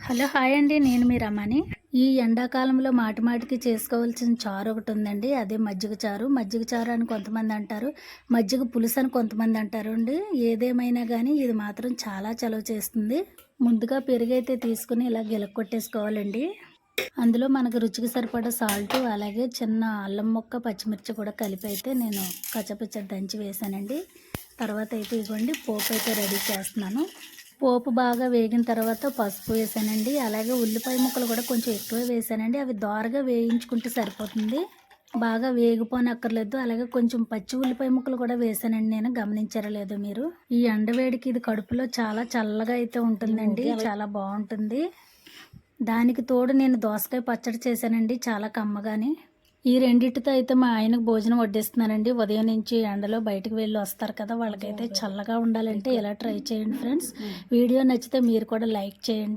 Hello hi అండి. నేను మీ రమణి. ఈ ఎండాకాలంలో మాటిమాటికి చేసుకోవాల్సిన చారు ఒకటి ఉందండి. అదే మజ్జిగ చారు. మజ్జిగ చారు అని కొంతమంది అంటారు. మజ్జిగ పులుసు అని కొంతమంది అంటారు అండి. ఏదేమైనా కానీ ఇది మాత్రం చాలా చలవ చేస్తుంది. ముందుగా పెరుగైతే తీసుకుని ఇలా గిలక్కొట్టేసుకోవాలండి. అందులో మనకు రుచికి సరిపడా సాల్ట్, అలాగే చిన్న అల్లం ముక్క, పచ్చిమిర్చి కూడా కలిపి అయితే నేను కచ్చపిచ్చ దంచి వేసానండి. తర్వాత అయితే ఇవ్వండి పోపు అయితే రెడీ చేస్తున్నాను. పోపు బాగా వేగిన తర్వాత పసుపు వేసానండి. అలాగే ఉల్లిపాయ ముక్కలు కూడా కొంచెం ఎక్కువ వేసానండి. అవి దోరగా వేయించుకుంటే సరిపోతుంది. బాగా వేగిపోనక్కర్లేదు. అలాగే కొంచెం పచ్చి ఉల్లిపాయ ముక్కలు కూడా వేసానండి. నేను గమనించారో లేదో మీరు. ఈ ఎండవేడికి ఇది కడుపులో చాలా చల్లగా అయితే ఉంటుందండి. చాలా బాగుంటుంది. దానికి తోడు నేను దోసకాయ పచ్చడి చేశానండి, చాలా కమ్మగాని. ఈ రెండిటితో అయితే మా ఆయనకు భోజనం వడ్డిస్తున్నానండి. ఉదయం నుంచి ఎండలో బయటకు వెళ్ళి వస్తారు కదా, వాళ్ళకైతే చల్లగా ఉండాలంటే ఇలా ట్రై చేయండి ఫ్రెండ్స్. వీడియో నచ్చితే మీరు కూడా లైక్ చేయండి.